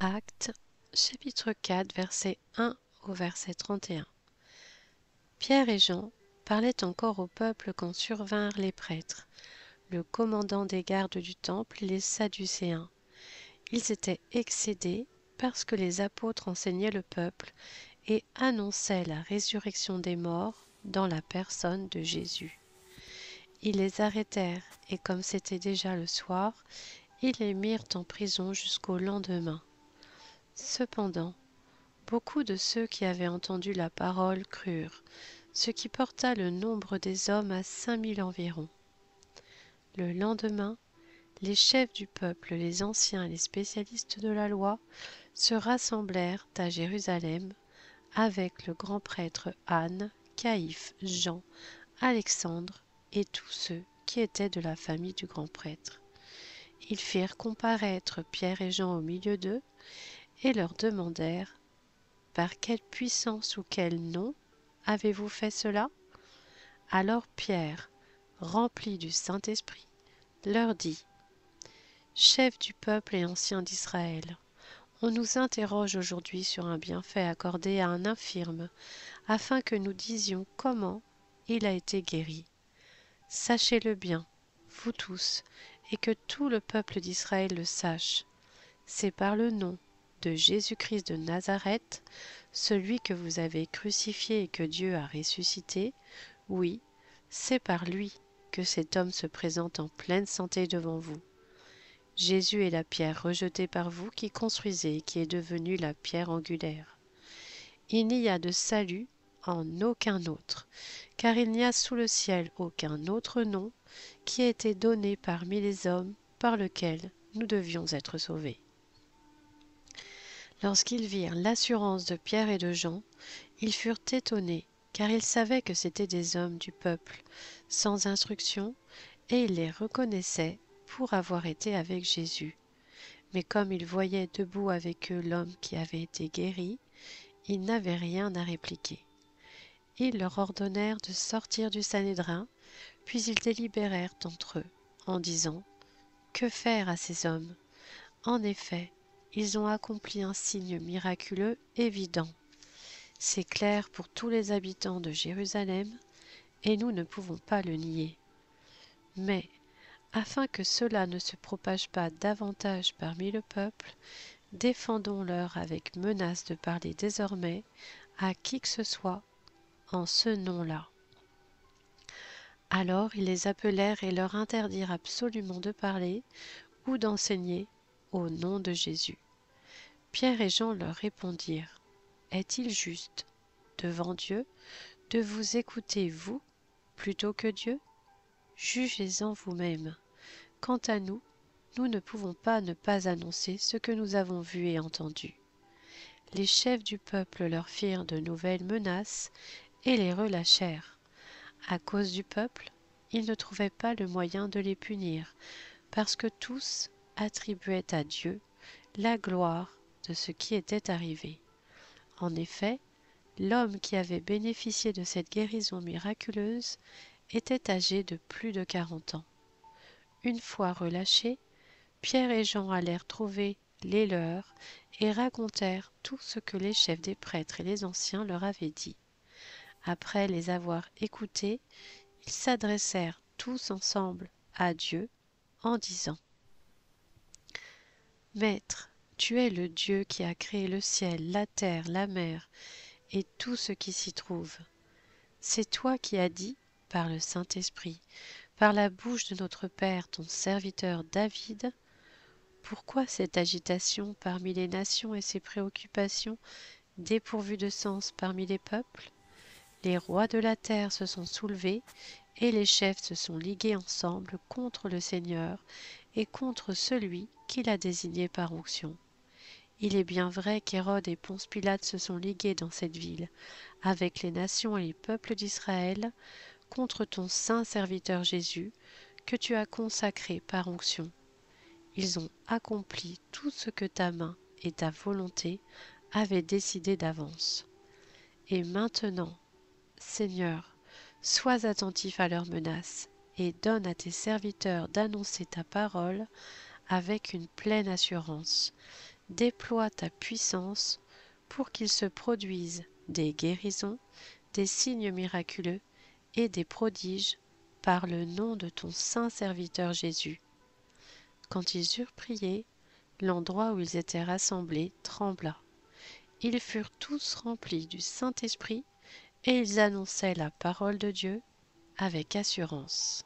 Actes, chapitre 4, verset 1 au verset 31. Pierre et Jean parlaient encore au peuple quand survinrent les prêtres, le commandant des gardes du temple et les Sadducéens. Ils étaient excédés parce que les apôtres enseignaient le peuple et annonçaient la résurrection des morts dans la personne de Jésus. Ils les arrêtèrent et comme c'était déjà le soir, ils les mirent en prison jusqu'au lendemain. Cependant, beaucoup de ceux qui avaient entendu la parole crurent, ce qui porta le nombre des hommes à 5000 environ. Le lendemain, les chefs du peuple, les anciens et les spécialistes de la loi se rassemblèrent à Jérusalem avec le grand prêtre Anne, Caïphe, Jean, Alexandre et tous ceux qui étaient de la famille du grand prêtre. Ils firent comparaître Pierre et Jean au milieu d'eux et leur demandèrent: par quelle puissance ou quel nom avez-vous fait cela? Alors Pierre, rempli du Saint-Esprit, leur dit: chefs du peuple et anciens d'Israël, on nous interroge aujourd'hui sur un bienfait accordé à un infirme, afin que nous disions comment il a été guéri. Sachez-le bien, vous tous, et que tout le peuple d'Israël le sache. C'est par le nom de Jésus-Christ de Nazareth, celui que vous avez crucifié et que Dieu a ressuscité, oui, c'est par lui que cet homme se présente en pleine santé devant vous. Jésus est la pierre rejetée par vous qui construisez et qui est devenue la pierre angulaire. Il n'y a de salut en aucun autre, car il n'y a sous le ciel aucun autre nom qui ait été donné parmi les hommes par lequel nous devions être sauvés. Lorsqu'ils virent l'assurance de Pierre et de Jean, ils furent étonnés, car ils savaient que c'étaient des hommes du peuple, sans instruction, et ils les reconnaissaient pour avoir été avec Jésus. Mais comme ils voyaient debout avec eux l'homme qui avait été guéri, ils n'avaient rien à répliquer. Ils leur ordonnèrent de sortir du Sanhédrin, puis ils délibérèrent entre eux, en disant: que faire à ces hommes? En effet, ils ont accompli un signe miraculeux évident. C'est clair pour tous les habitants de Jérusalem, et nous ne pouvons pas le nier. Mais, afin que cela ne se propage pas davantage parmi le peuple, défendons-leur avec menace de parler désormais à qui que ce soit en ce nom-là. Alors ils les appelèrent et leur interdirent absolument de parler ou d'enseigner au nom de Jésus. Pierre et Jean leur répondirent: est-il juste devant Dieu de vous écouter, vous, plutôt que Dieu? Jugez-en vous-mêmes. Quant à nous, nous ne pouvons pas ne pas annoncer ce que nous avons vu et entendu. Les chefs du peuple leur firent de nouvelles menaces et les relâchèrent. À cause du peuple, ils ne trouvaient pas le moyen de les punir, parce que tous attribuaient à Dieu la gloire de ce qui était arrivé. En effet, l'homme qui avait bénéficié de cette guérison miraculeuse était âgé de plus de 40 ans. Une fois relâchés, Pierre et Jean allèrent trouver les leurs et racontèrent tout ce que les chefs des prêtres et les anciens leur avaient dit. Après les avoir écoutés, ils s'adressèrent tous ensemble à Dieu en disant: Maître, tu es le Dieu qui a créé le ciel, la terre, la mer et tout ce qui s'y trouve. C'est toi qui as dit, par le Saint-Esprit, par la bouche de notre Père, ton serviteur David: pourquoi cette agitation parmi les nations et ces préoccupations dépourvues de sens parmi les peuples? Les rois de la terre se sont soulevés et les chefs se sont ligués ensemble contre le Seigneur et contre celui qu'il a désigné par onction. Il est bien vrai qu'Hérode et Ponce Pilate se sont ligués dans cette ville, avec les nations et les peuples d'Israël, contre ton saint serviteur Jésus, que tu as consacré par onction. Ils ont accompli tout ce que ta main et ta volonté avaient décidé d'avance. Et maintenant, Seigneur, sois attentif à leurs menaces et donne à tes serviteurs d'annoncer ta parole avec une pleine assurance. déploie ta puissance pour qu'il se produise des guérisons, des signes miraculeux et des prodiges par le nom de ton saint serviteur Jésus. » Quand ils eurent prié, l'endroit où ils étaient rassemblés trembla. Ils furent tous remplis du Saint-Esprit et ils annonçaient la parole de Dieu avec assurance.